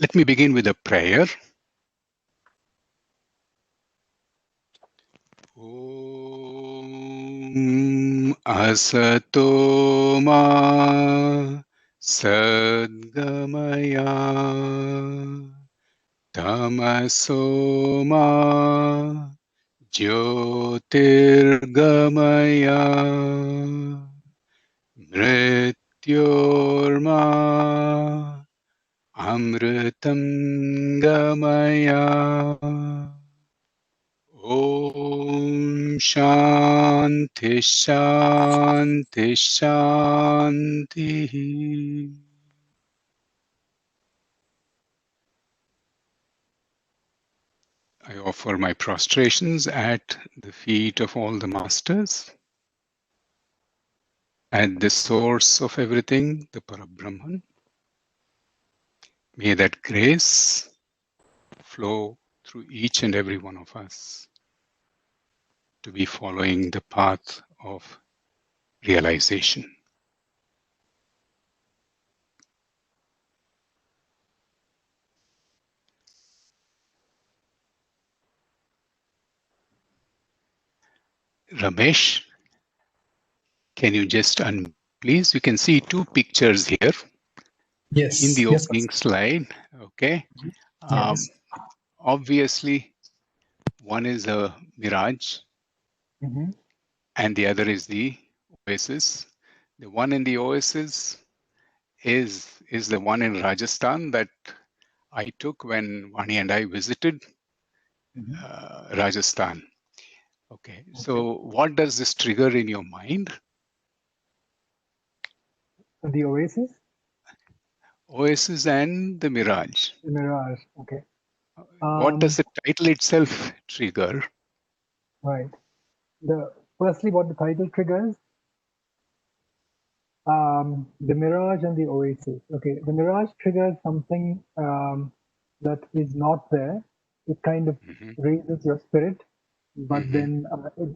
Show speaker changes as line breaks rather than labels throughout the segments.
Let me begin with a prayer. Om Asato Ma Sadgamaya Tamaso Ma Jyotirgamaya Mrityorma Amritam Gamaya. Om Shanti Shanti Shanti. I offer my prostrations at the feet of all the masters, at the source of everything, the Parabrahman. May that grace flow through each and every one of us to be following the path of realization. Ramesh, can you just please? You can see two pictures here
Yes.
in the
Yes.
opening slide. Okay.
Yes.
Obviously, one is a mirage and the other is the oasis. The one in the oasis is the one in Rajasthan that I took when Vani and I visited Rajasthan. Okay. So what does this trigger in your mind?
The Oasis?
Oasis and the Mirage.
The Mirage, okay.
What does the title itself trigger?
Right. Firstly, what the title triggers? The Mirage and the Oasis. Okay, the Mirage triggers something that is not there. It kind of raises your spirit, but then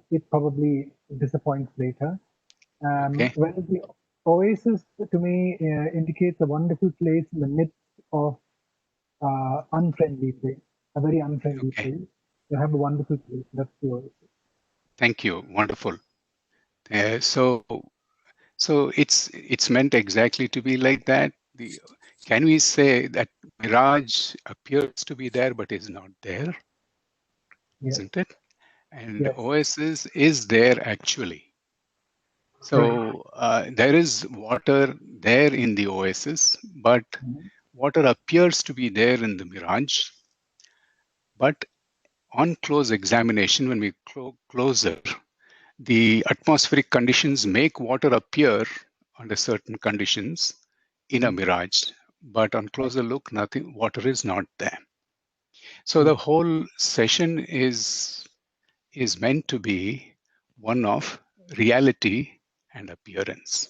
it probably disappoints later. Whereas the Oasis, to me, indicates a wonderful place in the midst of unfriendly place, a very unfriendly place. You have a wonderful place. That's the Oasis.
Thank you. Wonderful. So it's meant exactly to be like that. Can we say that Mirage appears to be there but is not there?
Yes.
Isn't it? And
Yes.
Oasis is there actually. So there is water there in the Oasis, but water appears to be there in the Mirage. But on close examination, when we closer, the atmospheric conditions make water appear under certain conditions in a mirage, but on closer look, water is not there. So the whole session is meant to be one of reality and appearance.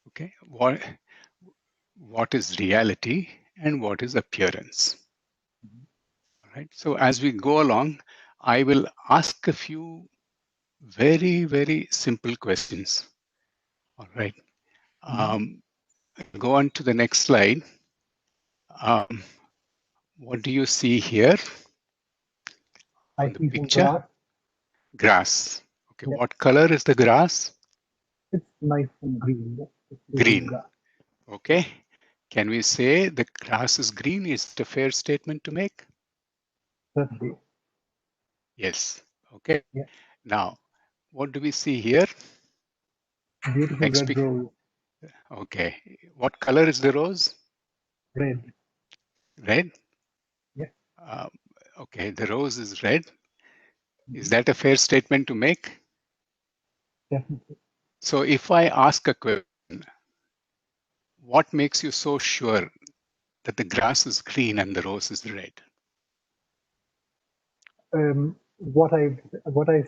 Okay, what is reality and what is appearance? All right. So as we go along, I will ask a few very, very simple questions. All right. Go on to the next slide. What do you see here on the picture? Grass. Okay.
Yes.
What color is the grass?
It's nice and green.
Green. Okay. Can we say the grass is green? Is it a fair statement to make?
Certainly.
Yes. Okay.
Yeah.
Now, what do we see here?
Beautiful red rose.
Okay. What color is the rose?
Red.
Red?
Yeah.
Okay, the rose is red. Is that a fair statement to make?
Definitely.
So if I ask a question, what makes you so sure that the grass is green and the rose is red?
What I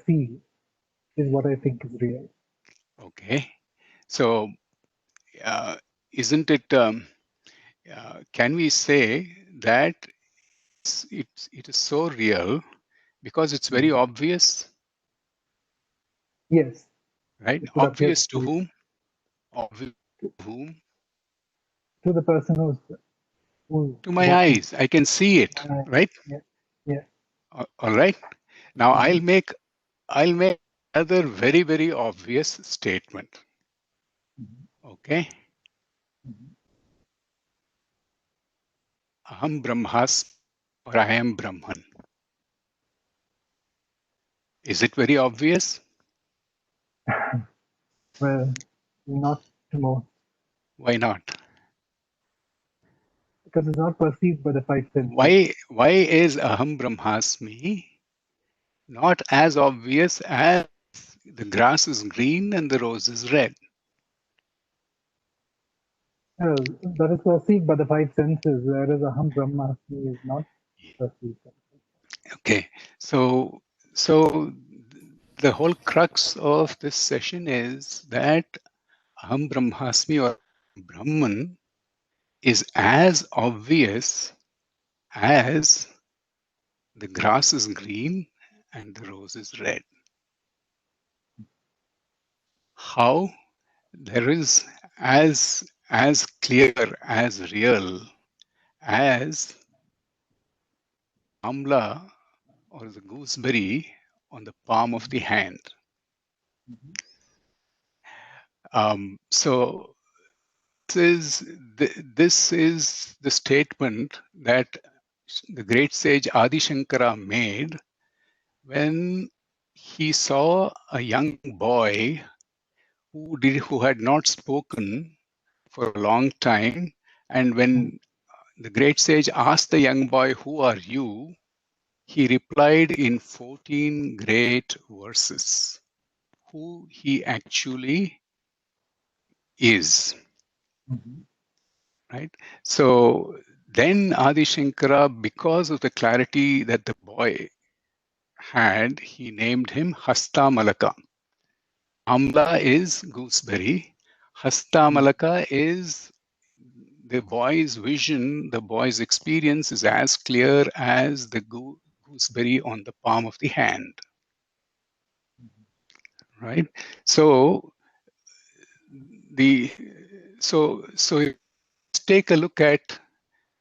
see is what I think is real.
Okay. So isn't it, can we say that it is so real because it's very obvious?
Yes.
Right? Obvious to whom? Obvious to whom?
To the person who's
To my
walking.
eyes. I can see it, right?
Yeah, yeah.
All right. Now I'll make another very, very obvious statement. Okay. Aham Brahmas or I am Brahman. Is it very obvious?
Well, not more,
Why not?
because it's not perceived by the five senses.
Why is Aham Brahmasmi not as obvious as the grass is green and the rose is red?
Well, that is perceived by the five senses, whereas Aham Brahmasmi is not perceived.
Okay. So the whole crux of this session is that Aham Brahmasmi or Brahman is as obvious as the grass is green and the rose is red. How? There is as clear, as real as amla or the gooseberry on the palm of the hand. So this is the statement that the great sage Adi Shankara made when he saw a young boy who had not spoken for a long time, and when the great sage asked the young boy, "Who are you?" he replied in 14 great verses who he actually is. Right? So then Adi Shankara, because of the clarity that the boy had, he named him Hasta Malaka. Amla is gooseberry. Hasta Malaka is the boy's vision, the boy's experience is as clear as the gooseberry on the palm of the hand. Right? So let's take a look at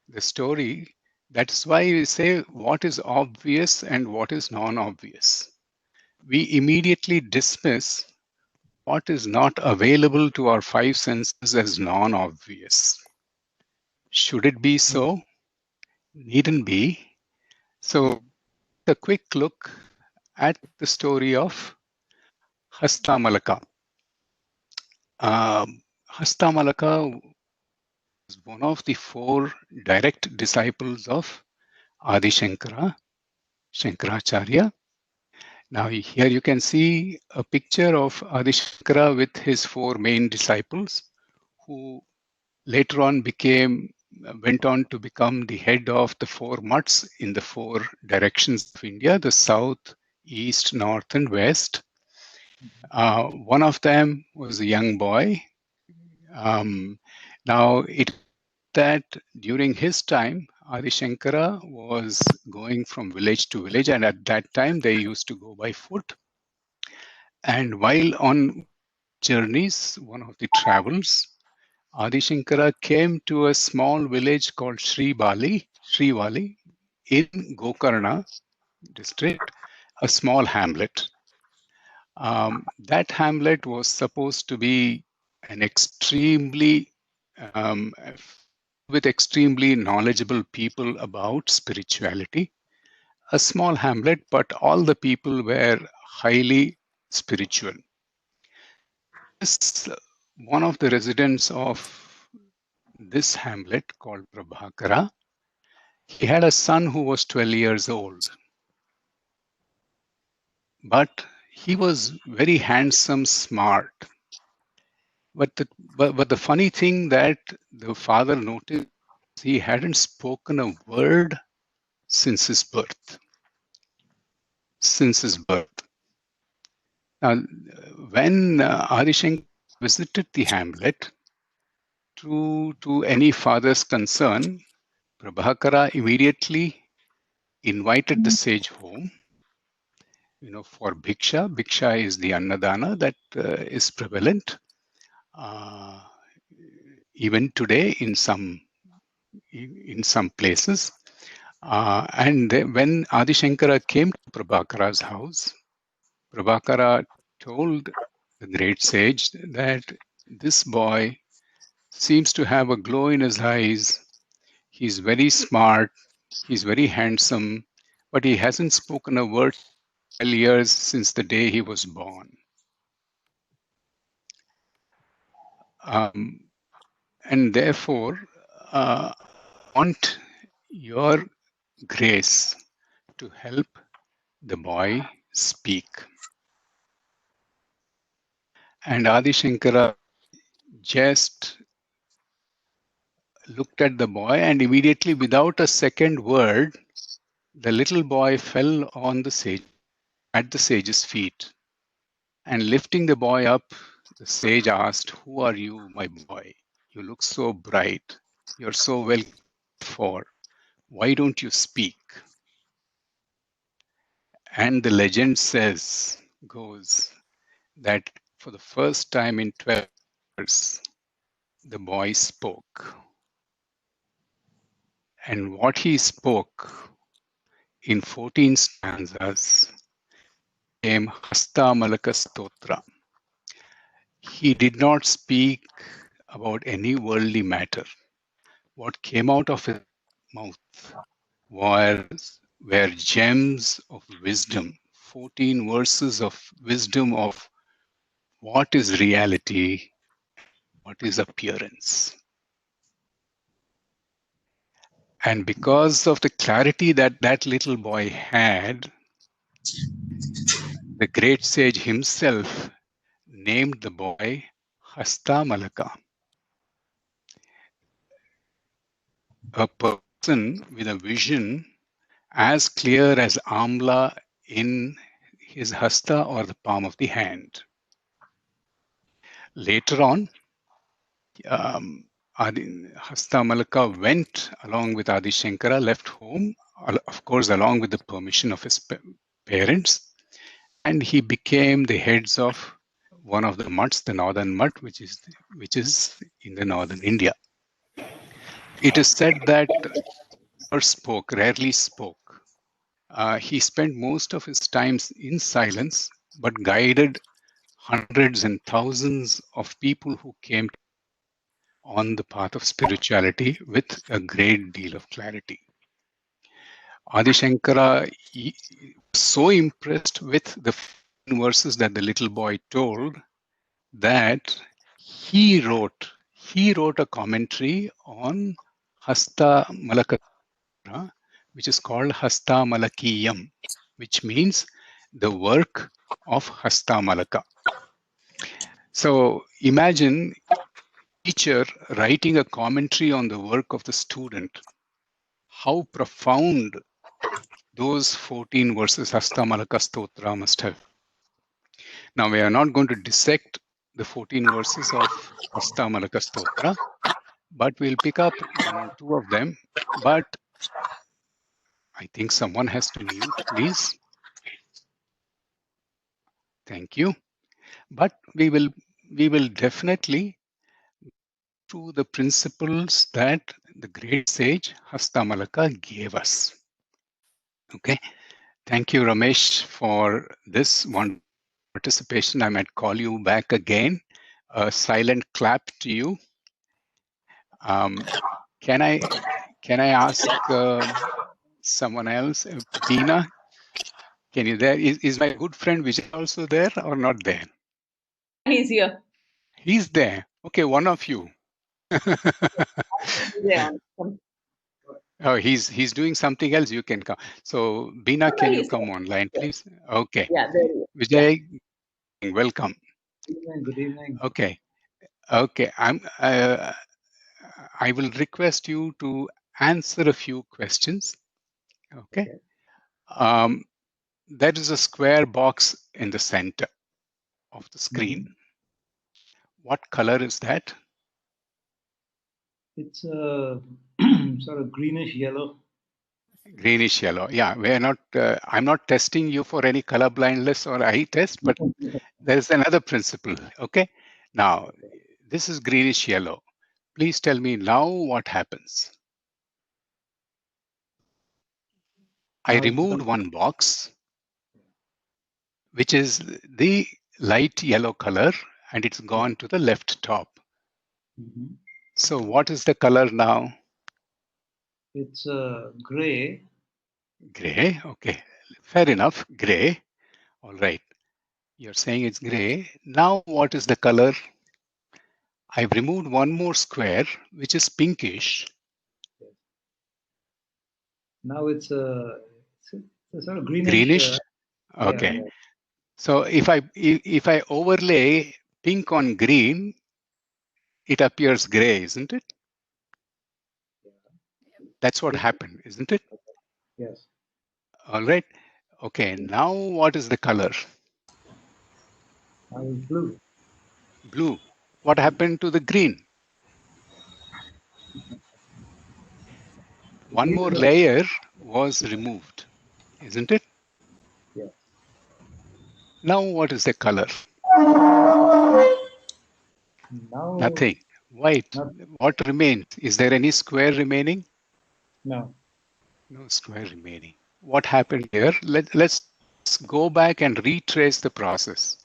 the story. That's why we say what is obvious and what is non-obvious. We immediately dismiss what is not available to our five senses as non-obvious. Should it be so? Needn't be. So a quick look at the story of Hasta Malaka. Hasta Malaka was one of the four direct disciples of Adi Shankara, Shankaracharya. Now here you can see a picture of Adi Shankara with his four main disciples, who later on went on to become the head of the four mutts in the four directions of India, the south, east, north, and west. One of them was a young boy. Now it that during his time, Adi Shankara was going from village to village, and at that time they used to go by foot. And while on journeys, one of the travels, Adi Shankara came to a small village called Srivali in Gokarna district, a small hamlet. That hamlet was supposed to be an extremely with extremely knowledgeable people about spirituality. A small hamlet, but all the people were highly spiritual. One of the residents of this hamlet called Prabhakara, he had a son who was 12 years old. But he was very handsome, smart. But the funny thing that the father noticed, he hadn't spoken a word since his birth. Now, when Adi Shankara visited the hamlet, to any father's concern, Prabhakara immediately invited the sage home, for bhiksha. Bhiksha is the annadana that is prevalent even today in some in some places. When Adi Shankara came to Prabhakara's house, Prabhakara told the great sage that this boy seems to have a glow in his eyes. He's very smart, he's very handsome, but he hasn't spoken a word 12 years since the day he was born. And therefore, I want your grace to help the boy speak. And Adi Shankara just looked at the boy, and immediately, without a second word, the little boy fell on the sage, at the sage's feet. And lifting the boy up, the sage asked, "Who are you, my boy? You look so bright. You're so well cared for. Why don't you speak?" And the legend goes that for the first time in 12 years, the boy spoke. And what he spoke in 14 stanzas became Hasta Malaka Stotra. He did not speak about any worldly matter. What came out of his mouth were gems of wisdom, 14 verses of wisdom of what is reality, what is appearance. And because of the clarity that that little boy had, the great sage himself named the boy Hasta Malaka, a person with a vision as clear as Amla in his hasta, or the palm of the hand. Later on, Hasta Malaka went along with Adi Shankara, left home, of course, along with the permission of his parents, and he became the heads of one of the mutts, the northern mutt, which is in the northern India. It is said that rarely spoke. He spent most of his time in silence, but guided hundreds and thousands of people who came on the path of spirituality with a great deal of clarity. Adi Shankara was so impressed with the verses that the little boy told that he wrote a commentary on Hasta Malaka, which is called Hasta Malakiyam, which means the work of Hasta Malaka. So imagine teacher writing a commentary on the work of the student. How profound those 14 verses Hasta Malaka Stotra must have. Now we are not going to dissect the 14 verses of Hasta Malaka Stotra, but we'll pick up 1 or 2 of them. But I think someone has to mute, please. Thank you. But we will definitely to the principles that the great sage Hasta Malaka gave us. Okay. Thank you, Ramesh, for this one participation. I might call you back again. A silent clap to you. Can I ask someone else? Beena, can you there? Is my good friend Vijay also there or not there?
He's here.
He's there. Okay, one of you.
Yeah.
Oh, he's doing something else. You can come. So, Beena, can you come online, please? Okay.
Yeah, there he is.
Vijay, welcome.
Good evening.
Okay. I will request you to answer a few questions. Okay. There is a square box in the center of the screen. What color is that?
It's a sort of greenish yellow.
Greenish yellow. Yeah, we're not. I'm not testing you for any color blindness or eye test, but there is another principle. Okay. Now, this is greenish yellow. Please tell me now what happens. I removed one box, which is the light yellow color, and it's gone to the left top. So what is the color now?
It's gray.
Gray. Okay, fair enough. Gray. All right. You're saying it's gray. Now what is the color? I've removed one more square, which is pinkish.
Now it's a sort of greenish.
Greenish. Okay.
Yeah.
So if I overlay pink on green, it appears gray, isn't it? That's what happened, isn't it?
Yes.
All right. Okay. Now what is the color?
Now it's blue.
Blue. What happened to the green? One more layer was removed, isn't it?
Yes.
Now what is the color?
Now
Nothing. White. What remains? Is there any square remaining?
no.
No square remaining. What happened here? Let's go back and retrace the process.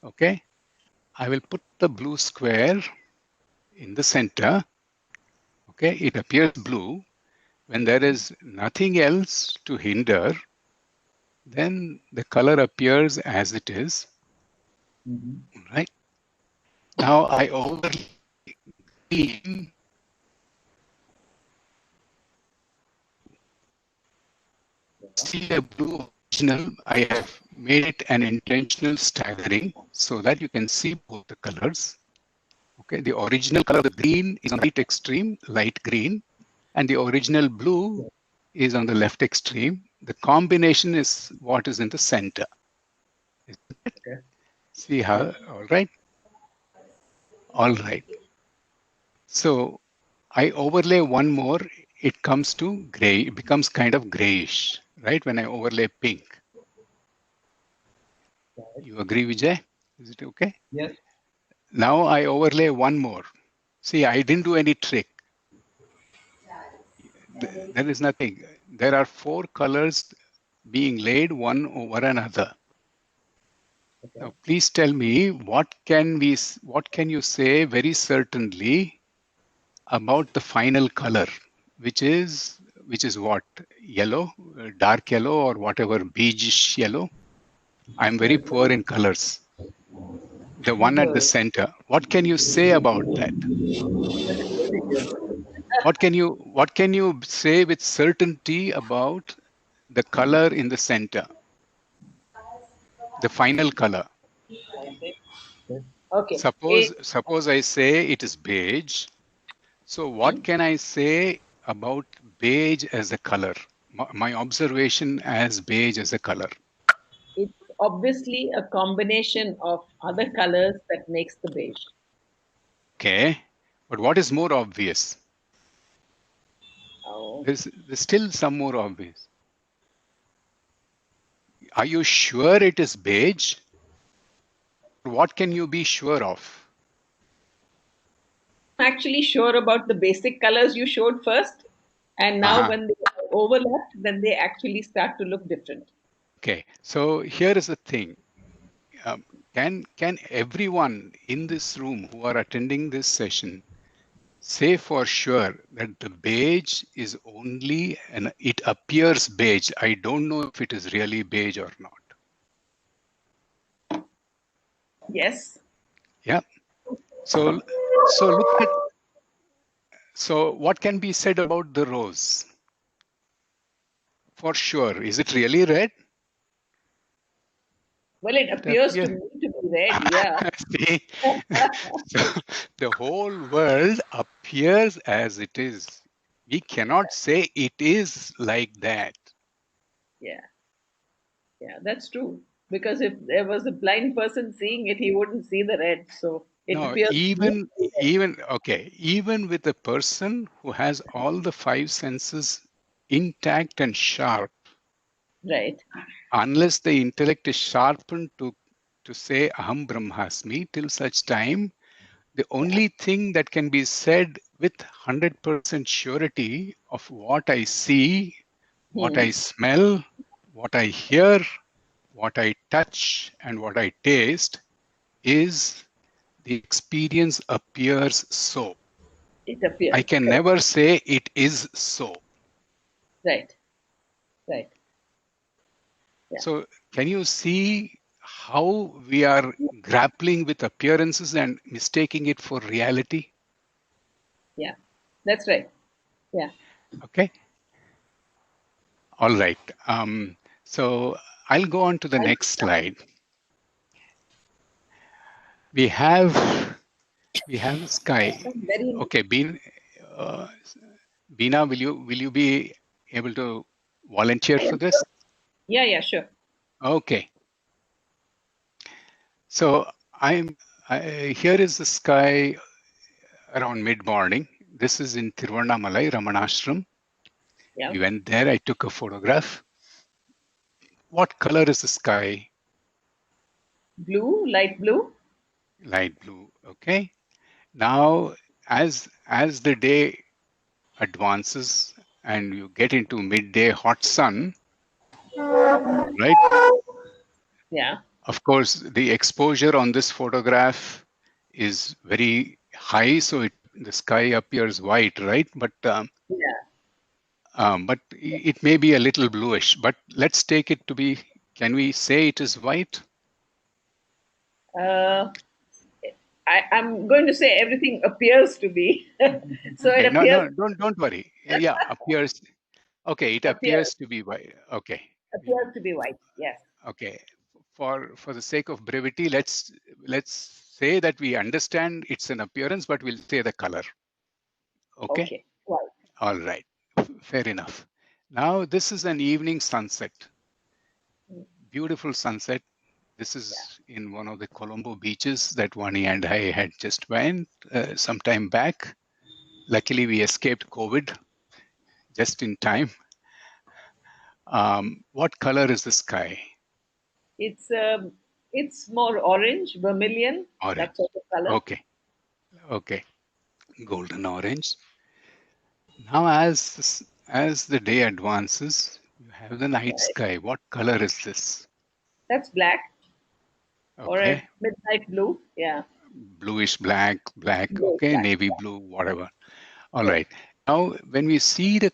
Okay. I will put the blue square in the center. Okay. It appears blue. When there is nothing else to hinder, then the color appears as it is. Right. Now I overlay green. See the blue original, I have made it an intentional staggering so that you can see both the colors. Okay, the original color, the green, is on the right extreme, light green, and the original blue is on the left extreme. The combination is what is in the center.
Okay.
See how, all right? All right. So I overlay one more, it comes to gray, it becomes kind of grayish, right? When I overlay pink. You agree, Vijay? Is it okay?
Yes.
Now I overlay one more. See, I didn't do any trick. There is nothing. There are four colors being laid one over another.
Okay.
Now, please tell me what can you say very certainly about the final color, which is what? Yellow, dark yellow, or whatever, beige yellow. I'm very poor in colors. The one at the center. What can you say about that? What can you say with certainty about the color in the center? The final color.
Okay.
Suppose I say it is beige. So what can I say about beige as a color? My observation as beige as a color.
It's obviously a combination of other colors that makes the beige.
Okay. But what is more obvious?
Oh.
There's still some more obvious. Are you sure it is beige? What can you be sure of?
I'm actually sure about the basic colors you showed first. And now when they overlap, then they actually start to look different.
Okay. So here is the thing. Can everyone in this room who are attending this session say for sure that the beige is only, and it appears beige. I don't know if it is really beige or not.
Yes.
Yeah. So look at, so what can be said about the rose? For sure. Is it really red?
Well, it appears to me to be red, yeah.
See? So the whole world appears as it is. We cannot say it is like that.
Yeah. Yeah, that's true. Because if there was a blind person seeing it, he wouldn't see the red. So it
No,
appears
even with a person who has all the five senses intact and sharp,
right.
unless the intellect is sharpened to say aham brahmasmi, till such time, the only thing that can be said with 100% surety of what I see What I smell, what I hear, what I touch, and what I taste is the experience appears so.
It appears.
I can
Correct.
never say it is so.
Right. Right. Yeah.
So can you see how we are grappling with appearances and mistaking it for reality?
Yeah. That's right. Yeah.
Okay. All right. So I'll go on to the next slide. We have the sky.
Very
Okay, Beena, will you be able to volunteer for this?
Yeah, sure.
Okay. So here is the sky around mid-morning. This is in Tiruvannamalai, Ramanashram.
Yeah.
We went there. I took a photograph. What color is the sky?
Blue, light blue.
Light blue. Okay. Now, as the day advances and you get into midday hot sun, all right.
Yeah.
Of course, the exposure on this photograph is very high, so the sky appears white, right? But it may be a little bluish. But let's take it to be. Can we say it is white?
I'm going to say everything appears to be. So it
Okay,
appears.
no, don't worry. Yeah, appears. Okay, it appears to be white. Okay.
Appears to be white. Yes.
Okay. For the sake of brevity, let's say that we understand it's an appearance, but we'll say the color. Okay.
Okay. White.
All right. Fair enough. Now this is an evening sunset. Beautiful sunset. This is in one of the Colombo beaches that Vani and I had just went some time back. Luckily, we escaped COVID just in time. What color is the sky?
It's more orange, vermilion,
Orange.
that sort of color.
Okay. Golden orange. Now, as the day advances, you have the night sky. What color is this?
That's black. Or
Okay.
a midnight blue. Yeah.
Bluish black.
Bluish
Okay.
black,
Navy blue, whatever. All right. Now, when we see the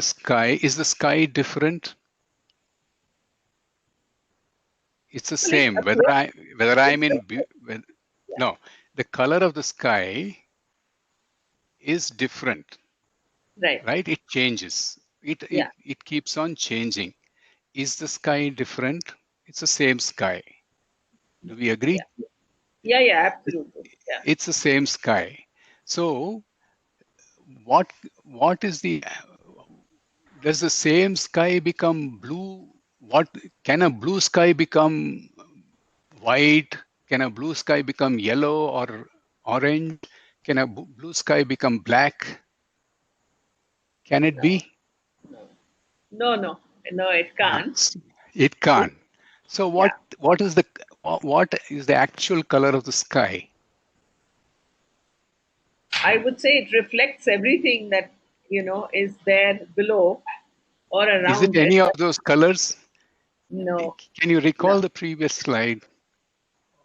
sky, is the sky different? It's the same. Whether I'm in no, the color of the sky is different. Right? It changes. It keeps on changing. Is the sky different? It's the same sky. Do we agree?
Yeah, absolutely. Yeah.
It's the same sky. So what is does the same sky become blue? What can a blue sky become white? Can a blue sky become yellow or orange? Can a blue sky become black? Can it be?
No, it can't.
It can't. So what is the actual color of the sky?
I would say it reflects everything that is there below or around.
Is it any of those colors?
No.
Can you recall the previous slide?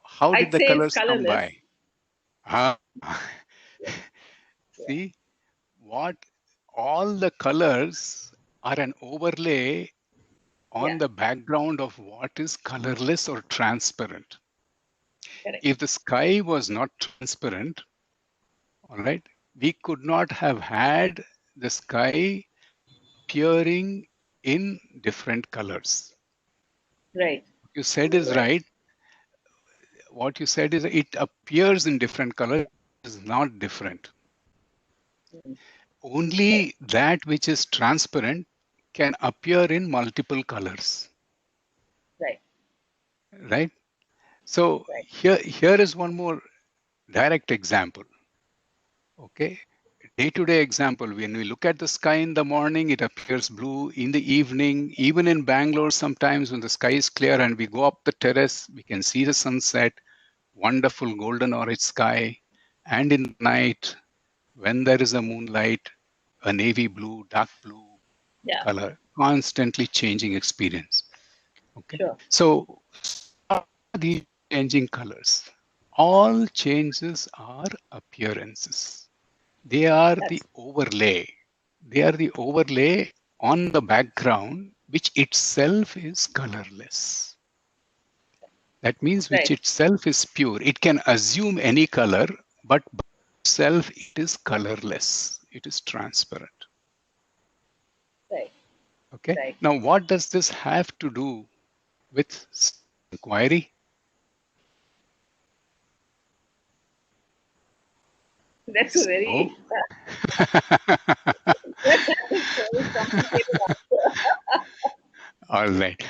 How did
I'd
the
say
colors
it's colorless.
come by? See, all the colors are an overlay on the background of what is colorless or transparent.
Correct.
If the sky was not transparent, all right, we could not have had the sky appearing in different colors.
Right.
What you said is right. What you said is it appears in different colors, is not different. Only that which is transparent can appear in multiple colors. Right? So here is one more direct example. Okay. Day-to-day example, when we look at the sky in the morning, it appears blue. In the evening, even in Bangalore, sometimes when the sky is clear and we go up the terrace, we can see the sunset, wonderful golden orange sky. And in the night, when there is a moonlight, a navy blue, dark blue
Yeah,
color, constantly changing experience. Okay.
sure.
So these changing colors, all changes are appearances. They are the
That's
overlay. They are the overlay on the background, which itself is colorless. That means which
right.
itself is pure. It can assume any color, but by itself it is colorless. It is transparent.
Right.
Okay.
Right.
Now, what does this have to do with inquiry?
That's a
So,
very, very complicated answer.
all right.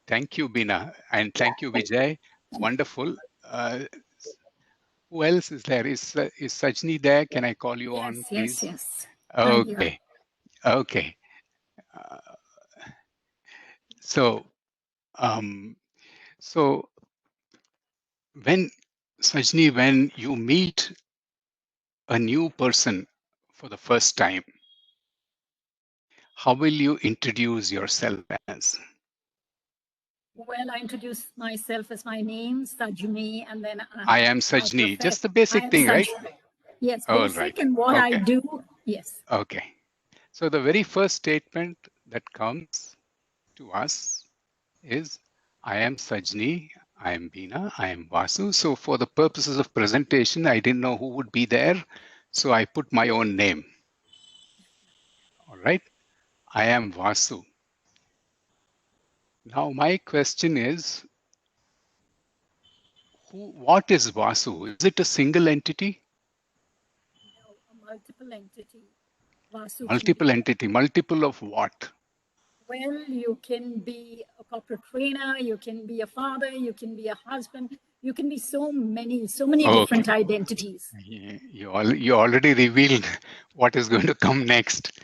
Thank you, Bina, and thank you, Vijay. Wonderful. Who else is there? Is Sajani there? Can I call you on, please?
Yes. I'm here.
Okay. Okay. Uh, so, um, so when Sajani, when you meet a new person for the first time, how will you introduce yourself as?
Well, I introduce myself as my name, Sajani, and then
I am
my
Sajani.
profession.
Just the
I
basic
am
thing, right?
Sajani. Yes,
All right.
basic and what I
Okay.
do. Yes.
Okay. So the very first statement that comes to us is, I am Sajani, I am Bina, I am Vasu. So for the purposes of presentation, I didn't know who would be there. So I put my own name. All right. I am Vasu. Now my question is, what is Vasu? Is it a single entity?
No, a multiple entity. Vasu can be.
Multiple entity, multiple of what?
Well, you can be a corporate trainer, you can be a father, you can be a husband, you can be so many
Okay.
different identities.
You already revealed what is going to come next.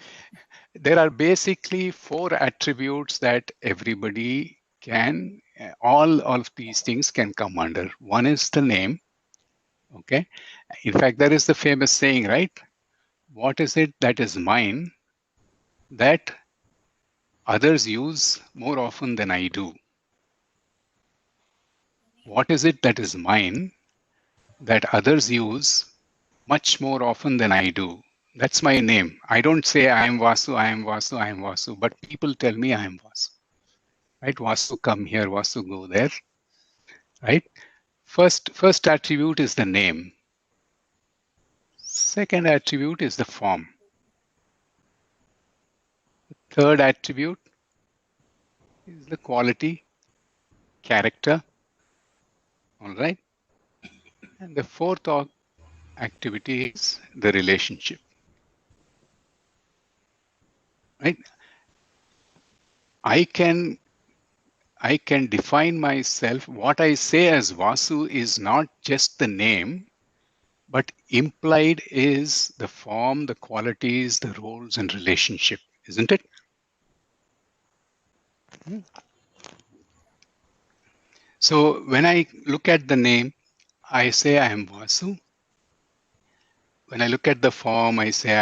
There are basically 4 attributes that everybody can, all of these things can come under. One is the name. Okay. In fact, there is the famous saying, right? What is it that is mine that others use more often than I do? What is it that is mine that others use much more often than I do? That's my name. I don't say I am Vasu, I am Vasu, I am Vasu, but people tell me I am Vasu. Right? Vasu come here, Vasu go there. Right? First attribute is the name. Second attribute is the form. Third attribute is the quality, character. All right. And the fourth activity is the relationship. Right? I can define myself. What I say as Vasu is not just the name, but implied is the form, the qualities, the roles, and relationship, isn't it? So when I look at the name, I say I am Vasu. When I look at the form, I say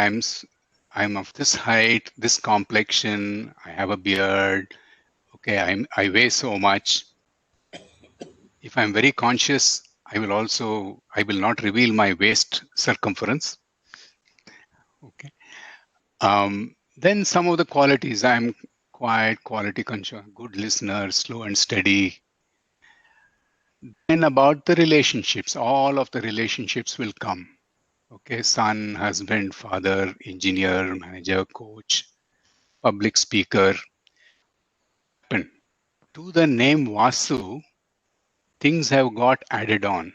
I'm of this height, this complexion, I have a beard. Okay, I weigh so much. If I'm very conscious, I will not reveal my waist circumference. Okay. Then some of the qualities, I'm quiet, quality control, good listener, slow and steady. Then about the relationships, all of the relationships will come. Okay, son, husband, father, engineer, manager, coach, public speaker. To the name Vasu, things have got added on,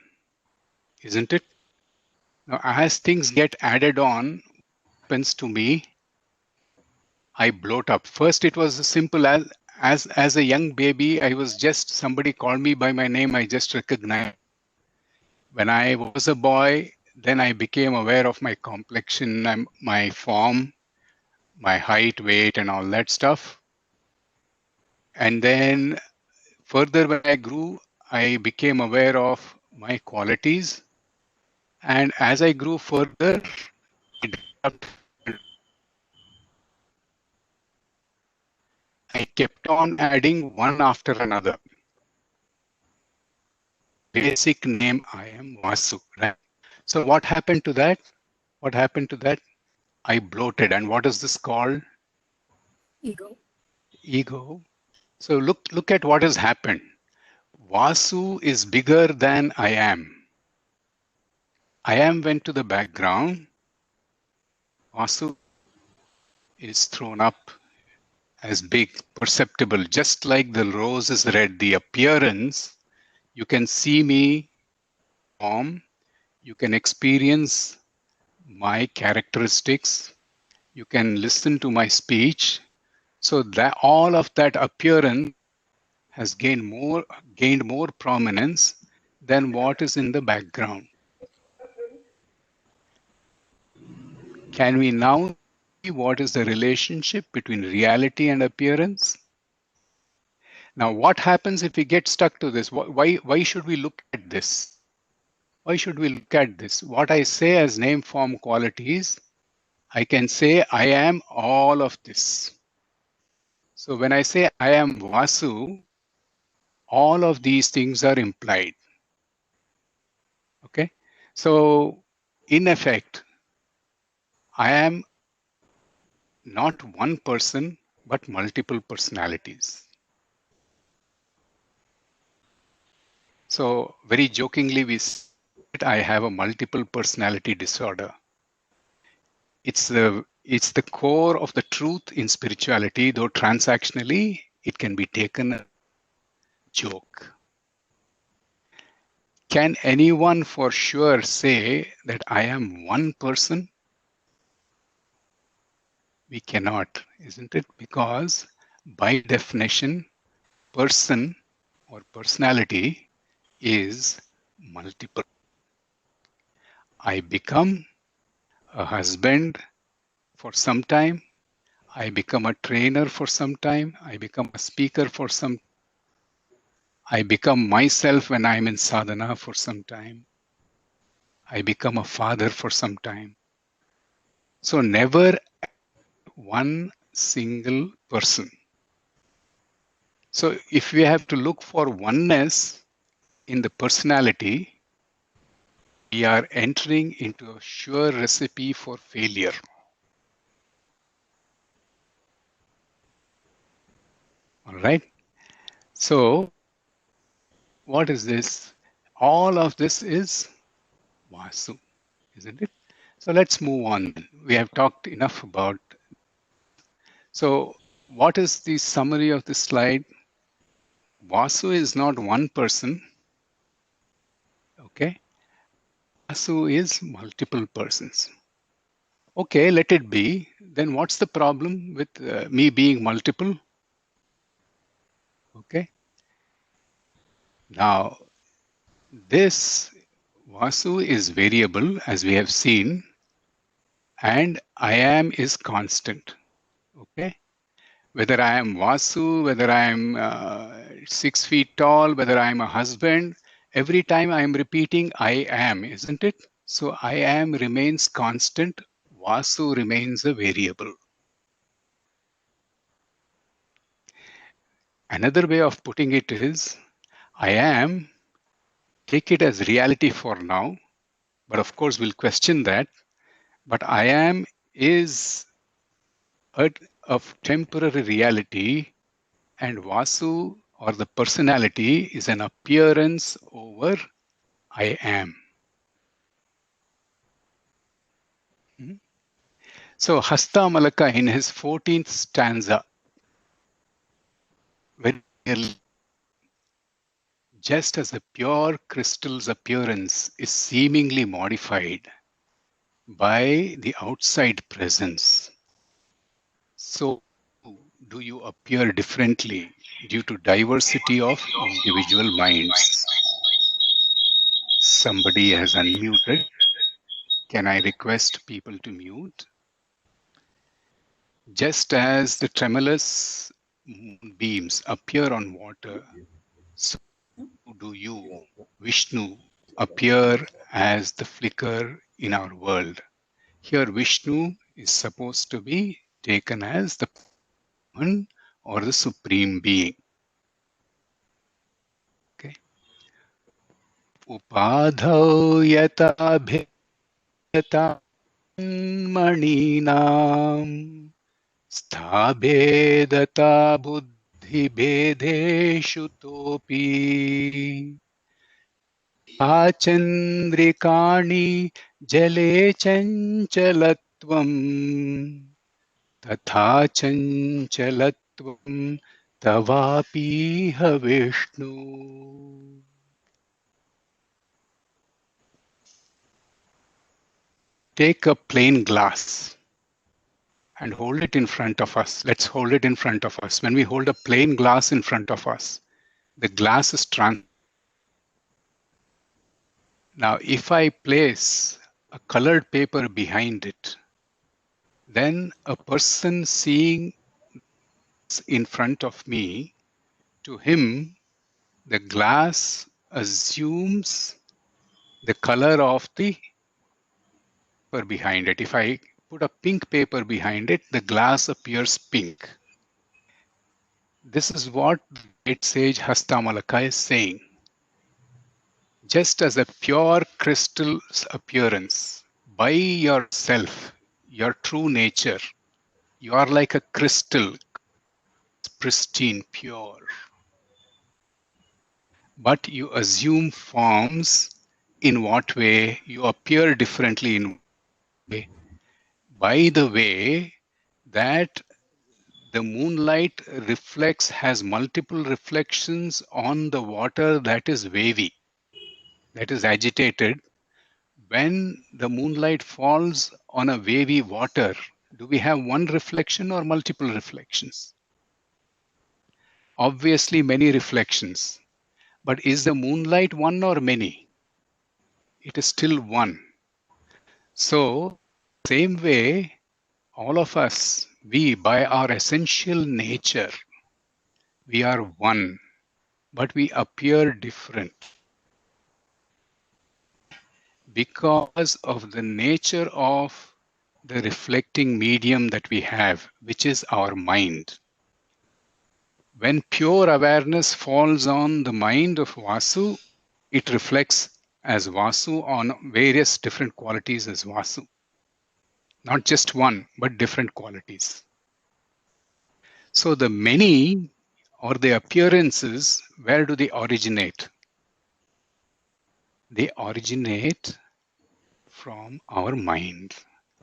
isn't it? Now, as things get added on, what happens to me? I bloat up. First, it was as simple as a young baby, I was just, somebody called me by my name, I just recognized. When I was a boy, then I became aware of my complexion, my form, my height, weight, and all that stuff. And then further, when I grew, I became aware of my qualities. And as I grew further, I developed I kept on adding one after another. Basic name, I am Vasu, right? So what happened to that? What happened to that? I bloated. And what is this called?
Ego.
Ego. So look at what has happened. Vasu is bigger than I am. I am went to the background. Vasu is thrown up as big, perceptible, just like the rose is red. The appearance, you can see me form, you can experience my characteristics, you can listen to my speech. So that all of that appearance has gained more prominence than what is in the background. Can we now see what is the relationship between reality and appearance? Now, what happens if we get stuck to this? Why should we look at this? Why should we look at this? What I say as name form qualities, I can say I am all of this. So when I say I am Vasu, all of these things are implied. Okay. So in effect, I am not one person, but multiple personalities. So very jokingly, we said I have a multiple personality disorder. It's the core of the truth in spirituality, though transactionally it can be taken a joke. Can anyone for sure say that I am one person? We cannot, isn't it? Because by definition, person or personality is multiple. I become a husband for some time. I become a trainer for some time. I become a speaker for some time. I become myself when I'm in sadhana for some time. I become a father for some time. So never one single person. So if we have to look for oneness in the personality, we are entering into a sure recipe for failure. All right. So what is this? All of this is Vasu, isn't it? So let's move on. We have talked enough about. So what is the summary of this slide? Vasu is not one person. Okay. Vasu is multiple persons. Okay, let it be. Then what's the problem with me being multiple? Okay. Now, this Vasu is variable, as we have seen, and I am is constant. Okay. Whether I am Vasu, whether I am 6 feet tall, whether I am a husband, every time I am repeating I am, isn't it? So I am remains constant. Vasu remains a variable. Another way of putting it is, I am, take it as reality for now, but of course we'll question that. But I am is of temporary reality, and Vasu or the personality is an appearance over I am. So Hasta Malaka in his 14th stanza, very clearly, just as a pure crystal's appearance is seemingly modified by the outside presence, so do you appear differently due to diversity of individual minds. Somebody has unmuted. Can I request people to mute? Just as the tremulous moonbeams appear on water, so do you, Vishnu, appear as the flicker in our world. Here Vishnu is supposed to be taken as the one or the Supreme Being. Okay. Upadhau yata bheta maninaam sthabedata buddhi bedeshu topi Chandrikani jale chanchalatvam तथा चञ्चलत्वं तवापीह Vishnu. Take a plain glass and hold it in front of us. Let's hold it in front of us. When we hold a plain glass in front of us, the glass is transparent. Now, if I place a colored paper behind it, then a person seeing in front of me, to him, the glass assumes the color of the paper behind it. If I put a pink paper behind it, the glass appears pink. This is what the great sage Hastamalaka is saying. Just as a pure crystal's appearance, by yourself, your true nature, you are like a crystal, pristine, pure. But you assume forms. In what way? You appear differently in way. By the way that the moonlight has multiple reflections on the water that is wavy, that is agitated. When the moonlight falls on a wavy water, do we have one reflection or multiple reflections? Obviously, many reflections. But is the moonlight one or many? It is still one. So, same way, all of us, we, by our essential nature, we are one, but we appear different because of the nature of the reflecting medium that we have, which is our mind. When pure awareness falls on the mind of Vasu, it reflects as Vasu on various different qualities as Vasu. Not just one, but different qualities. So the many or the appearances, where do they originate? They originate from our mind,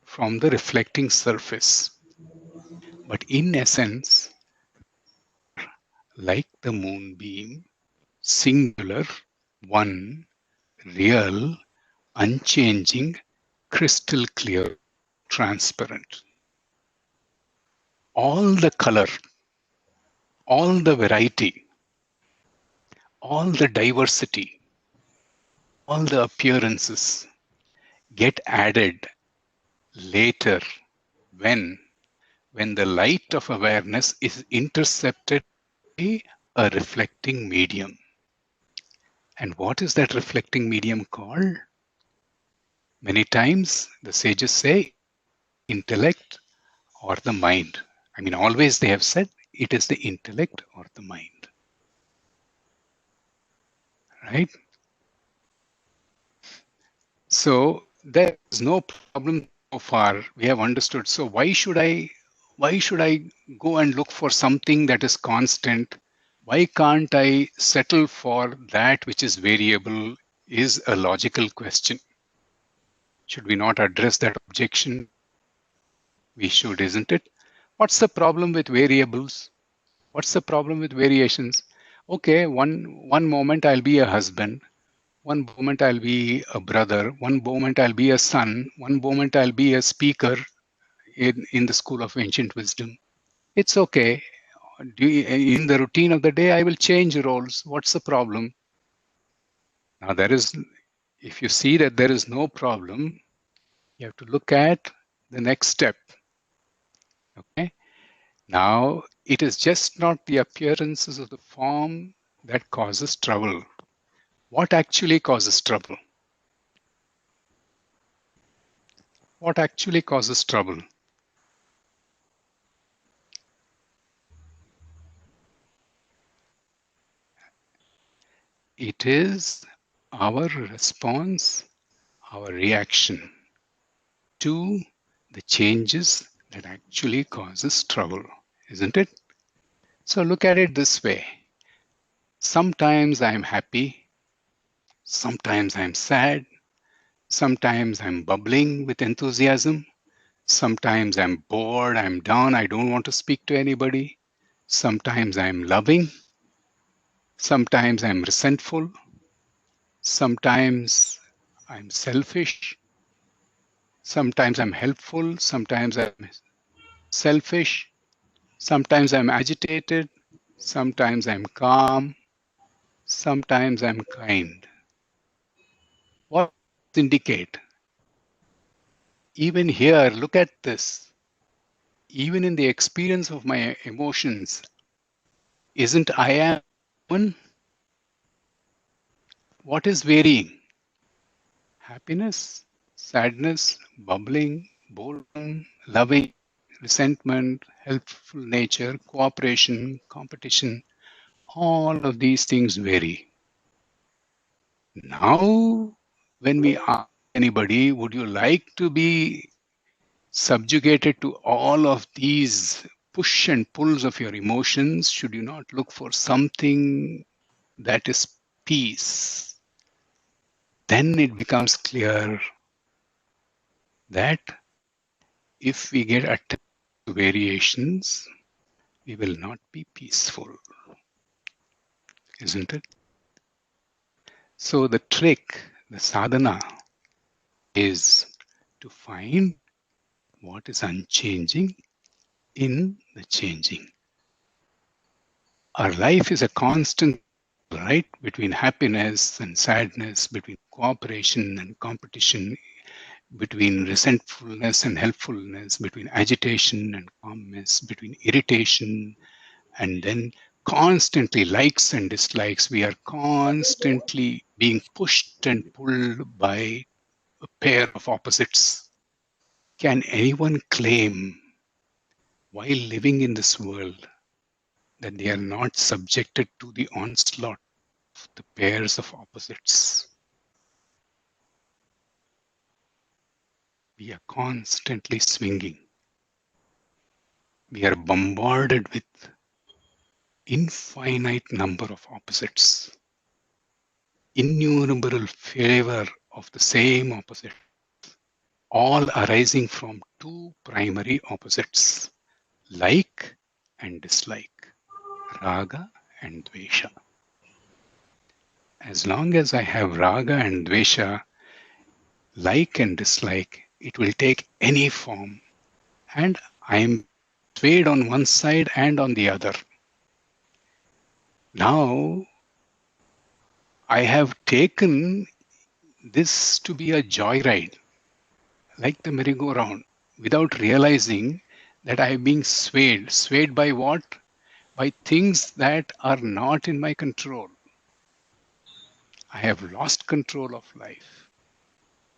from the reflecting surface. But in essence, like the moonbeam, singular, one, real, unchanging, crystal clear, transparent. All the color, all the variety, all the diversity, all the appearances get added later when the light of awareness is intercepted by a reflecting medium. And what is that reflecting medium called? Many times the sages say intellect or the mind. I mean, always they have said it is the intellect or the mind. Right? So there is no problem so far. We have understood. So why should I go and look for something that is constant? Why can't I settle for that which is variable? Is a logical question. Should we not address that objection? We should, isn't it? What's the problem with variables? What's the problem with variations? Okay, one moment I'll be a husband. One moment I'll be a brother. One moment I'll be a son. One moment I'll be a speaker in the school of ancient wisdom. It's okay. In the routine of the day, I will change roles. What's the problem? Now if you see that there is no problem, you have to look at the next step. Okay. Now, it is just not the appearances of the form that causes trouble. What actually causes trouble? What actually causes trouble? It is our response, our reaction to the changes that actually causes trouble, isn't it? So look at it this way. Sometimes I'm happy, sometimes I'm sad, sometimes I'm bubbling with enthusiasm, sometimes I'm bored, I'm down, I don't want to speak to anybody. Sometimes I'm loving, sometimes I'm resentful, sometimes I'm selfish, sometimes I'm helpful, sometimes I'm selfish, sometimes I'm agitated, sometimes I'm calm, sometimes I'm kind. What does it indicate? Even here, look at this. Even in the experience of my emotions, isn't I am one? What is varying? Happiness, sadness, bubbling, boredom, loving, resentment, helpful nature, cooperation, competition, all of these things vary. Now, when we ask anybody, would you like to be subjugated to all of these push and pulls of your emotions? Should you not look for something that is peace? Then it becomes clear that if we get attached to variations, we will not be peaceful, isn't it? So the trick, the sadhana, is to find what is unchanging in the changing. Our life is a constant, right, between happiness and sadness, between cooperation and competition, between resentfulness and helpfulness, between agitation and calmness, between irritation and then constantly likes and dislikes. We are constantly being pushed and pulled by a pair of opposites. Can anyone claim, while living in this world, that they are not subjected to the onslaught of the pairs of opposites? We are constantly swinging. We are bombarded with infinite number of opposites, innumerable flavor of the same opposite, all arising from two primary opposites, like and dislike, raga and dvesha. As long as I have raga and dvesha, like and dislike, it will take any form, and I am swayed on one side and on the other. Now, I have taken this to be a joyride, like the merry-go-round, without realizing that I am being swayed. Swayed by what? By things that are not in my control. I have lost control of life.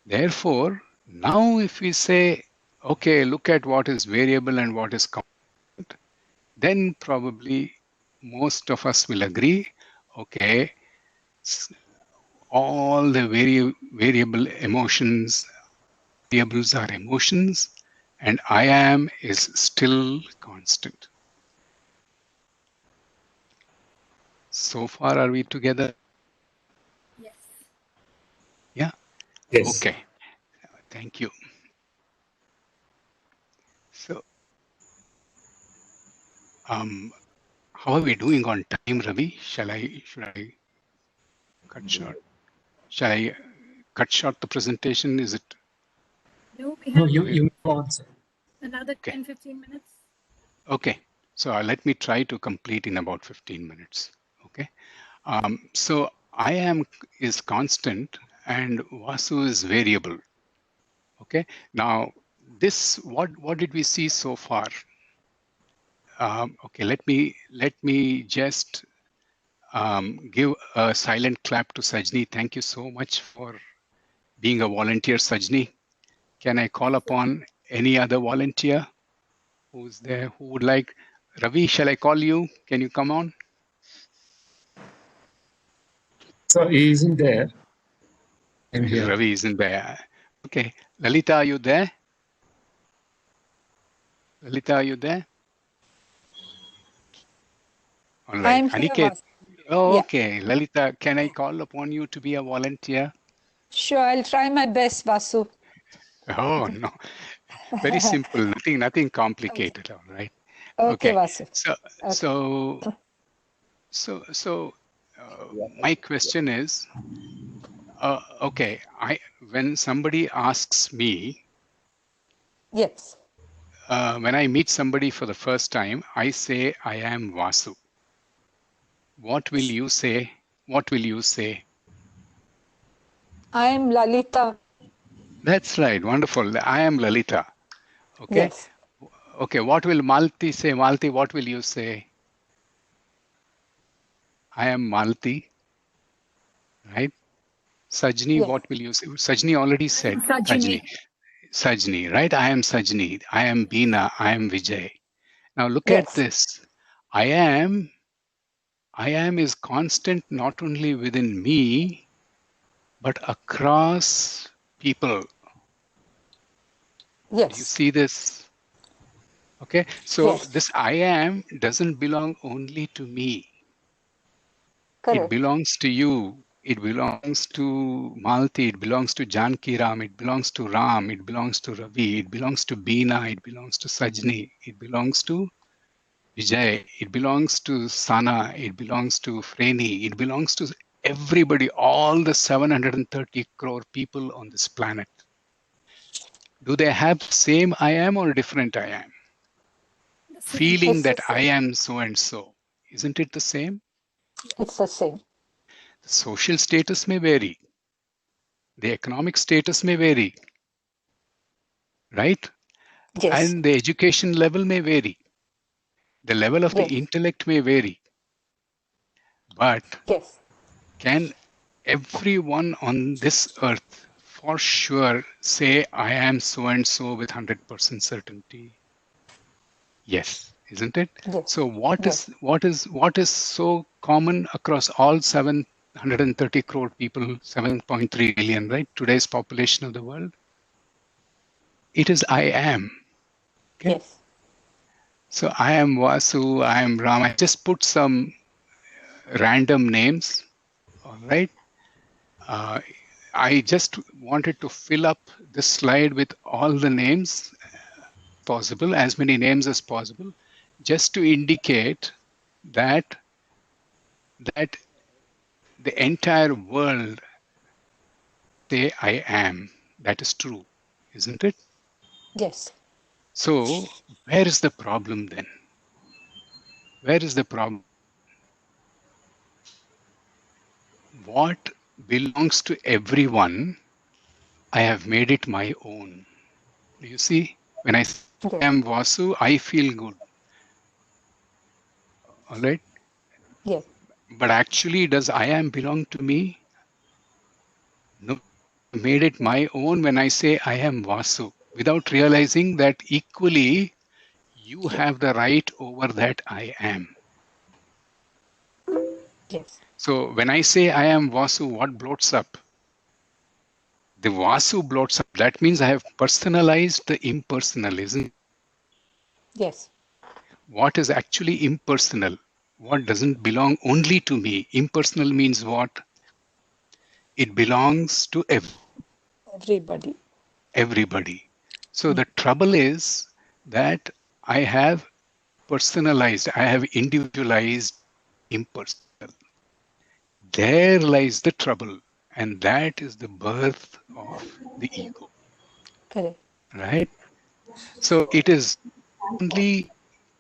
Therefore, now if we say, okay, look at what is variable and what is constant, then probably most of us will agree, okay, all the variable emotions, variables are emotions, and I am is still constant. So far, are we together?
Yes.
Yeah?
Yes.
Okay. Thank you. So, how are we doing on time, Ravi? Should I cut short? Shall I cut short the presentation? Is it
No, we
No,
have
you may go on, sir.
another
okay?
10-15 minutes.
Okay. So let me try to complete in about 15 minutes. Okay. So I am is constant and Vasu is variable. Okay. Now this what did we see so far? Okay. Let me just give a silent clap to Sajani. Thank you so much for being a volunteer, Sajani. Can I call upon any other volunteer who's there who would like? Ravi, shall I call you? Can you come on?
So he isn't there. I'm here.
Ravi isn't there. Okay. Lalita, are you there? Lalita, are you there? All right.
I'm here,
Aniket.
Vasu.
Oh,
Yeah.
okay. Lalita, can I call upon you to be a volunteer?
Sure, I'll try my best, Vasu.
Oh, no. Very simple. Nothing
Okay.
complicated. All right.
Okay,
Okay.
Vasu.
So,
Okay.
so, so, so, my question is, okay, when somebody asks me,
Yes.
when I meet somebody for the first time, I say I am Vasu. What will you say? What will you say?
I'm Lalita.
That's right. Wonderful. I am Lalita. Okay.
Yes.
Okay. What will Malti say? Malti, what will you say? I am Malti, right? Sajni,
Yes.
what will you say? Sajni already said. Sajni.
Sajani.
Sajni, right? I am Sajni. I am Beena. I am Vijay. Now look at
Yes.
this. I am is constant not only within me, but across people. Do you
Yes.
see this? Okay. So
Yes.
this I am doesn't belong only to me. It
Correct.
belongs to you. It belongs to Malti. It belongs to Janki Ram. It belongs to Ram. It belongs to Ravi. It belongs to Beena. It belongs to Sajni. It belongs to Vijay. It belongs to Sana. It belongs to Freni. It belongs to everybody, all the 730 crore people on this planet. Do they have the same I am or different I am?
The same.
Feeling
It's the
that I
same.
am so and so. Isn't it the same?
It's the same.
The social status may vary. The economic status may vary, right?
Yes.
And the education level may vary. The level of the
Yes.
intellect may vary. But
Yes.
can everyone on this earth for sure say, I am so and so with 100% certainty? Yes, isn't it?
Yes.
So
Yes.
what is so common across all 730 crore people, 7.3 billion, right? Today's population of the world? It is I am. Okay.
Yes.
So I am Vasu, I am Ram. I just put some random names. All right. I just wanted to fill up this slide with all the names possible, as many names as possible, just to indicate that that the entire world say I am. That is true, isn't it?
Yes.
So where is the problem then? Where is the problem? What belongs to everyone, I have made it my own. Do you see? When I say I
Yes.
am Vasu, I feel good. All right.
Yes.
But actually, does I am belong to me? No. I made it my own when I say I am Vasu, without realizing that equally you
Yes.
have the right over that I am.
Yes.
So when I say I am Vasu, what bloats up? The Vasu bloats up. That means I have personalized the impersonal, isn't it?
Yes.
What is actually impersonal? What doesn't belong only to me? Impersonal means what? It belongs to
Everybody.
everybody. So the trouble is that I have personalized, I have individualized impersonal. There lies the trouble. And that is the birth of the ego,
Correct.
right? So it is only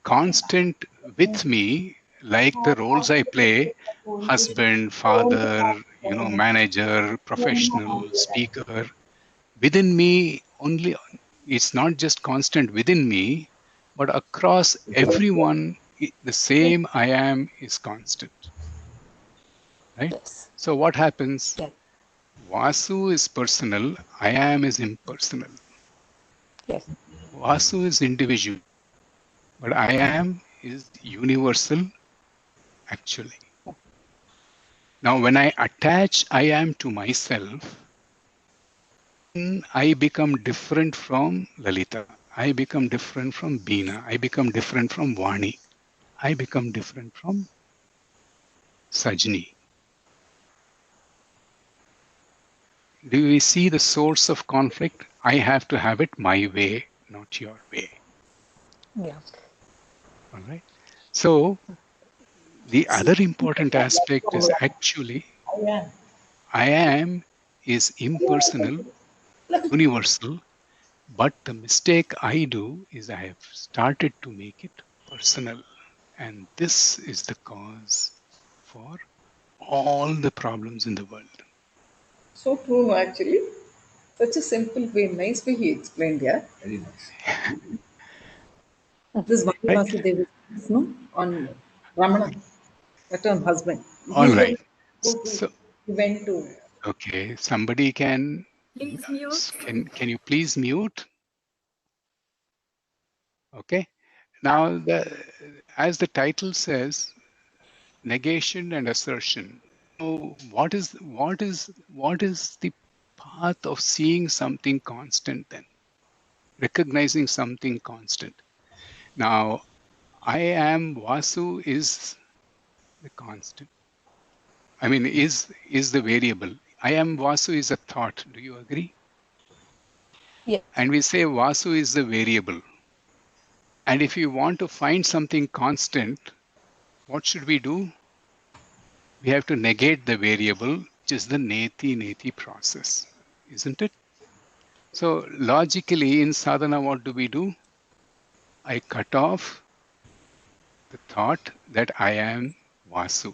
constant with me, like the roles I play, husband, father, manager, professional, speaker. Within me, only it's not just constant within me, but across everyone, the same I am is constant, right?
Yes.
So what happens?
Yes.
Vasu is personal, I am is impersonal.
Yes.
Vasu is individual, but I am is universal, actually. Now, when I attach I am to myself, I become different from Lalita. I become different from Beena. I become different from Vani. I become different from Sajani. Do we see the source of conflict? I have to have it my way, not your way.
Yeah.
All right. So the other important aspect is actually I am is impersonal, universal, but the mistake I do is I have started to make it personal. And this is the cause for all the problems in the world.
So true, no, actually. Such a simple way, nice way he explained, yeah.
Very nice.
This Vani
Right?
Vasudev is no on Ramana, that term husband.
All
He's
right.
very go to
So,
he went to
okay, somebody
Please mute.
can you please mute? Okay. Now, as the title says, negation and assertion. So, what is the path of seeing something constant then? Recognizing something constant. Now, I am Vasu is the constant. I mean, is the variable. I am Vasu is a thought. Do you agree?
Yes.
And we say Vasu is the variable. And if you want to find something constant, what should we do? We have to negate the variable, which is the neti process, isn't it? So logically in sadhana, what do? I cut off the thought that I am Vasu.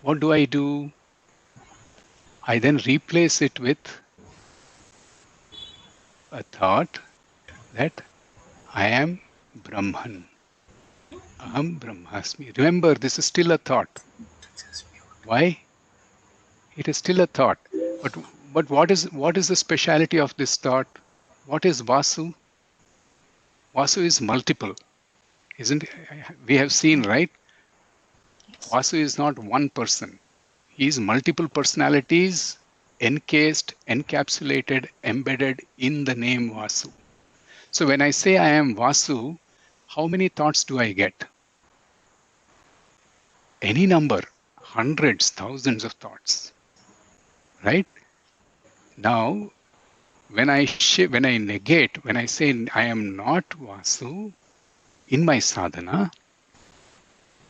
What do? I then replace it with a thought that I am Brahman. Aham Brahmasmi. Remember, this is still a thought. Why? It is still a thought. But what is the speciality of this thought? What is Vasu? Vasu is multiple, isn't it? We have seen, right? Vasu is not one person. He is multiple personalities encased, encapsulated, embedded in the name Vasu. So when I say I am Vasu, how many thoughts do I get? Any number, hundreds, thousands of thoughts, right? Now, when I negate, when I say I am not Vasu in my sadhana,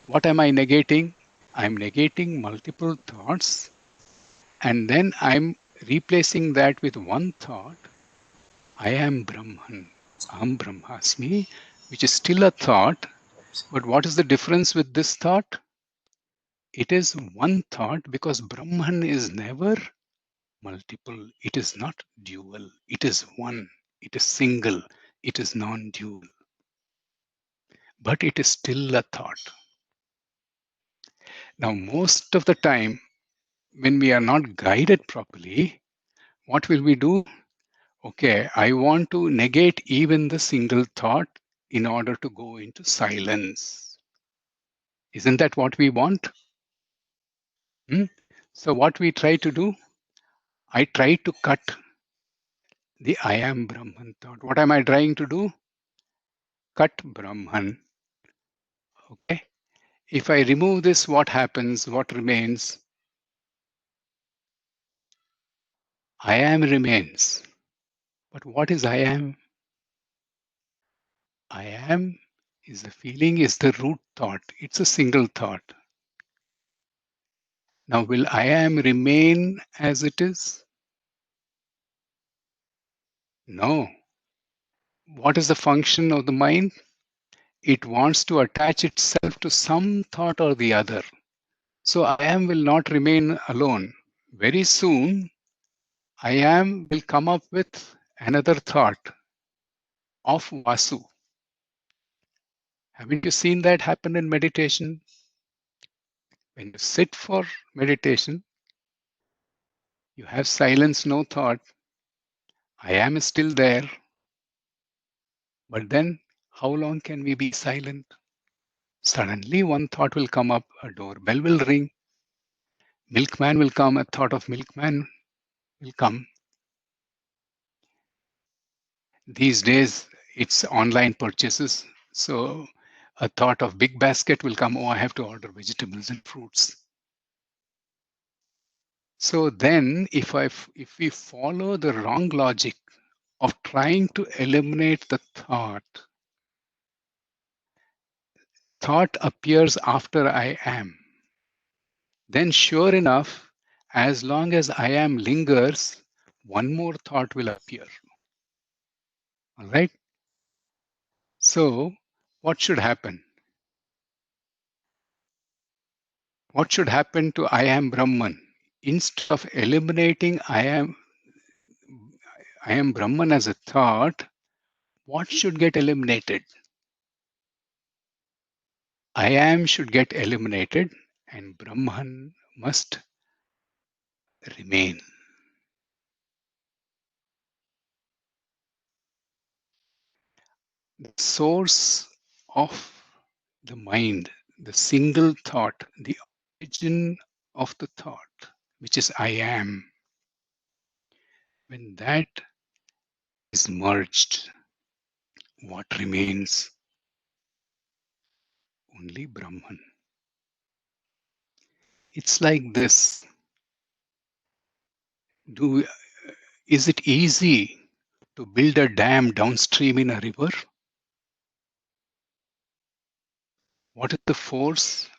what am I negating? I'm negating multiple thoughts, and then I'm replacing that with one thought. I am Brahman, Aham Brahmasmi, which is still a thought. But what is the difference with this thought? It is one thought because Brahman is never multiple. It is not dual. It is one. It is single. It is non-dual. But it is still a thought. Now, most of the time, when we are not guided properly, what will we do? Okay, I want to negate even the single thought in order to go into silence. Isn't that what we want? So what we try to do, I try to cut the I am Brahman thought. What am I trying to do? Cut Brahman. Okay. If I remove this, what happens? What remains? I am remains. But what is I am? I am is the feeling, is the root thought. It's a single thought. Now, will I am remain as it is? No. What is the function of the mind? It wants to attach itself to some thought or the other. So I am will not remain alone. Very soon, I am will come up with another thought of Vasu. Haven't you seen that happen in meditation? When you sit for meditation, you have silence, no thought. I am still there. But then, how long can we be silent? Suddenly one thought will come up, a doorbell will ring, milkman will come, a thought of milkman will come. These days it's online purchases. So a thought of big basket will come, oh, I have to order vegetables and fruits. So then if we follow the wrong logic of trying to eliminate the thought appears after I am. Then sure enough, as long as I am lingers, one more thought will appear. All right. So what should happen? What should happen to I am Brahman? Instead of eliminating I am Brahman as a thought, what should get eliminated? I am should get eliminated and Brahman must remain. The source of the mind, the single thought, the origin of the thought, which is I am, when that is merged, what remains? Only Brahman. It's like this. Is it easy to build a dam downstream in a river? What is the force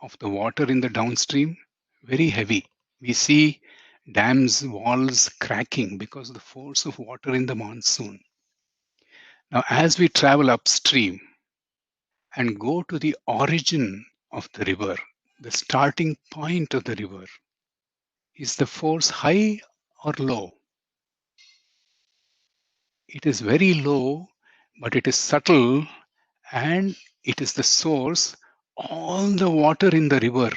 of the water in the downstream? Very heavy. We see dams, walls cracking because of the force of water in the monsoon. Now, as we travel upstream and go to the origin of the river, the starting point of the river, is the force high or low? It is very low, but it is subtle and it is the source. All the water in the river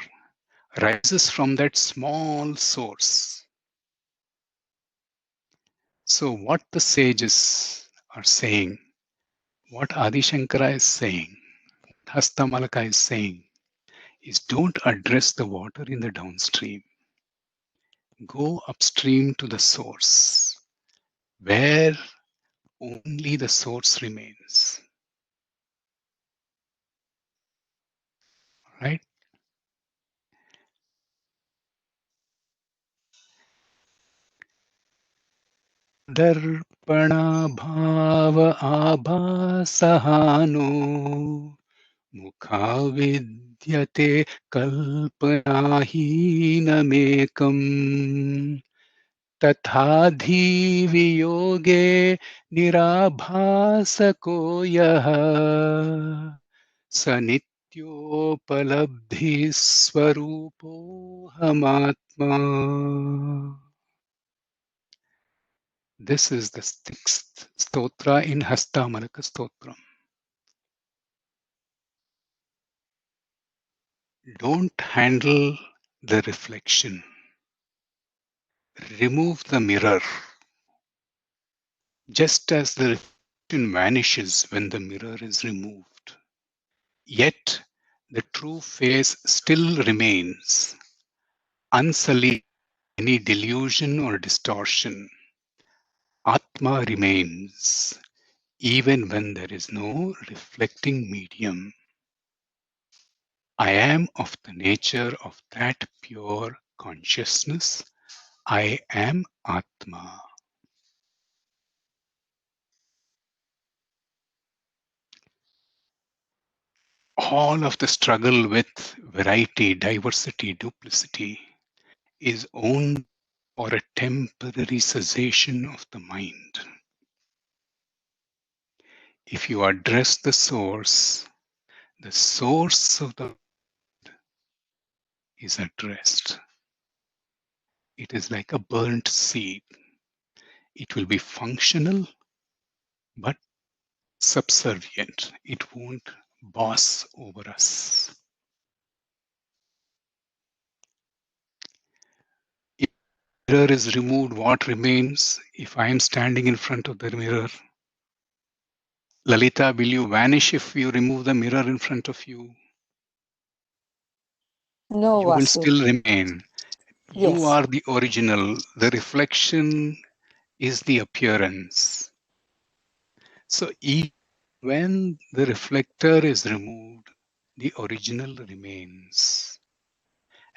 rises from that small source. So what the sages are saying, what Adi Shankara is saying, Hastamalaka is saying, is don't address the water in the downstream. Go upstream to the source, where only the source remains. Right? Darpana bhava abhasahano mukhavidyate kalpanahinamekam तथाधि वियोगे निराभासको यः स नित्योपलब्धि स्वरूपोऽहमात्मा. This is the sixth stotra in Hastamalaka Stotram. Don't handle the reflection. Remove the mirror. Just as the reflection vanishes when the mirror is removed, yet the true face still remains, unsullied by any delusion or distortion. Atma remains, even when there is no reflecting medium. I am of the nature of that pure consciousness. I am Atma. All of the struggle with variety, diversity, duplicity is only for a temporary cessation of the mind. If you address the source of the mind is addressed. It is like a burnt seed. It will be functional, but subservient. It won't boss over us. If the mirror is removed, what remains? If I am standing in front of the mirror, Lalita, will you vanish if you remove the mirror in front of you?
No,
You will
Vasu.
still remain. You
Yes.
are the original. The reflection is the appearance. So even when the reflector is removed, the original remains.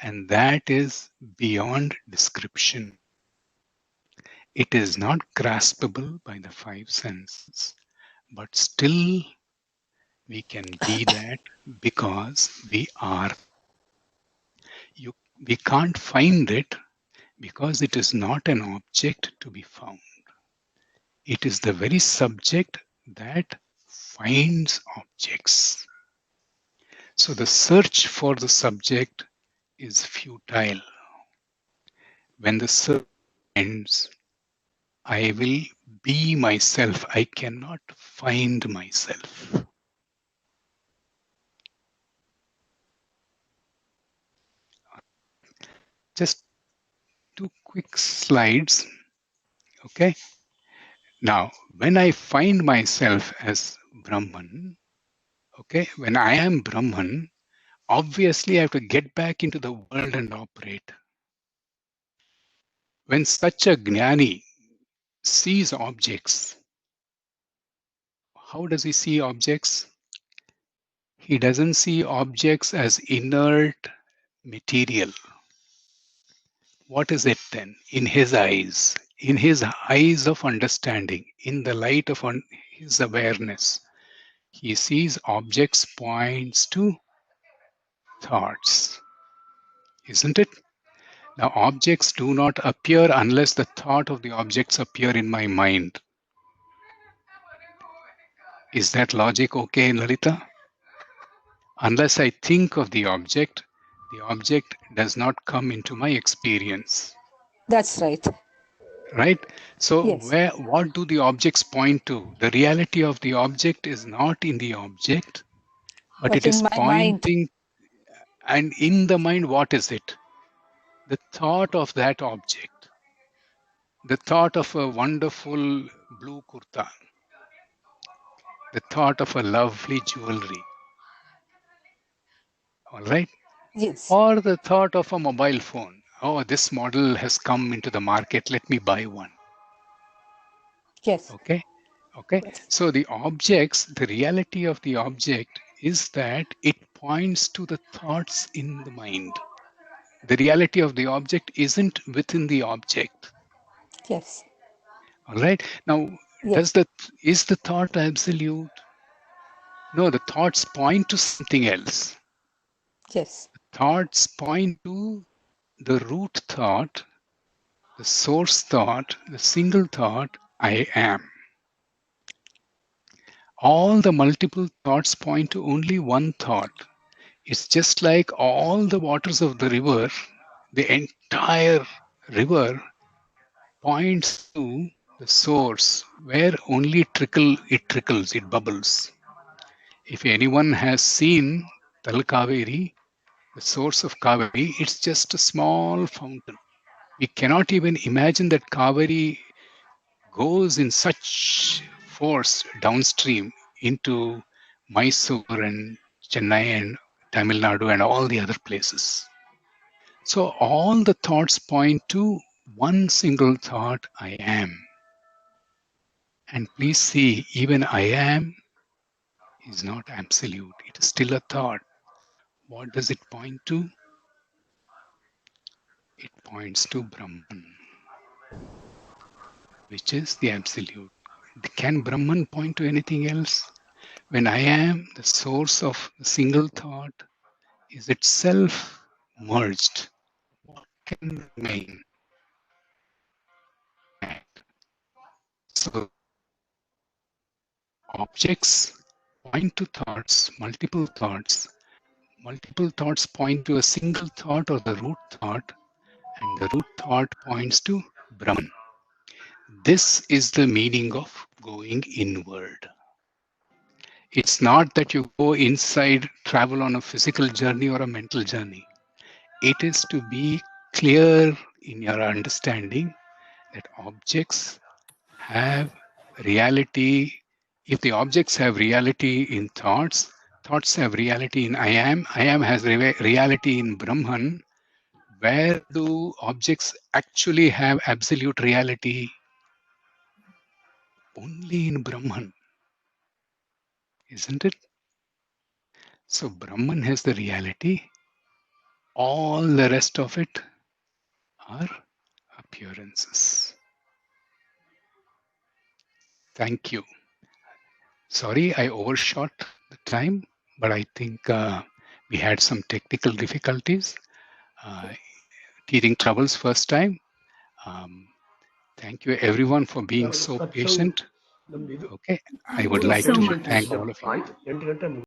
And that is beyond description. It is not graspable by the five senses, but still we can be that because we are. We can't find it because it is not an object to be found. It is the very subject that finds objects. So the search for the subject is futile. When the search ends, I will be myself. I cannot find myself. Just two quick slides. Okay. Now, when I find myself as Brahman, okay, when I am Brahman, obviously I have to get back into the world and operate. When such a Jnani sees objects, how does he see objects? He doesn't see objects as inert material. What is it then? In his eyes of understanding, in the light of his awareness, he sees objects points to thoughts, isn't it? Now, objects do not appear unless the thought of the objects appear in my mind. Is that logic okay, Lalita? Unless I think of the object does not come into my experience.
That's right.
Right? So
Yes.
what do the objects point to? The reality of the object is not in the object, but
But
it is
in my mind.
pointing, and in the mind, what is it? The thought of that object. The thought of a wonderful blue kurta. The thought of a lovely jewelry. All right?
Yes.
Or the thought of a mobile phone. Oh, this model has come into the market. Let me buy one.
Yes.
Okay. Okay.
Yes.
So the objects, the reality of the object is that it points to the thoughts in the mind. The reality of the object isn't within the object.
Yes.
All right. Now,
Yes.
is the thought absolute? No, the thoughts point to something else.
Yes.
Thoughts point to the root thought, the source thought, the single thought, I am. All the multiple thoughts point to only one thought. It's just like all the waters of the river, the entire river points to the source where only it trickles, it bubbles. If anyone has seen Tal Kaveri, the source of Kaveri, it's just a small fountain. We cannot even imagine that Kaveri goes in such force downstream into Mysore and Chennai and Tamil Nadu and all the other places. So all the thoughts point to one single thought, I am. And please see, even I am is not absolute. It is still a thought. What does it point to? It points to Brahman, which is the absolute. Can Brahman point to anything else? When I am, the source of the single thought is itself merged. What can remain? So objects point to thoughts, multiple thoughts. Multiple thoughts point to a single thought or the root thought, and the root thought points to Brahman. This is the meaning of going inward. It's not that you go inside, travel on a physical journey or a mental journey. It is to be clear in your understanding that objects have reality. If the objects have reality in thoughts, thoughts have reality in I am has reality in Brahman. Where do objects actually have absolute reality? Only in Brahman, isn't it? So Brahman has the reality. All the rest of it are appearances. Thank you. Sorry, I overshot the time, but I think we had some technical difficulties. Teething troubles first time. Thank you everyone for being so patient. Okay, I would like to thank all of you.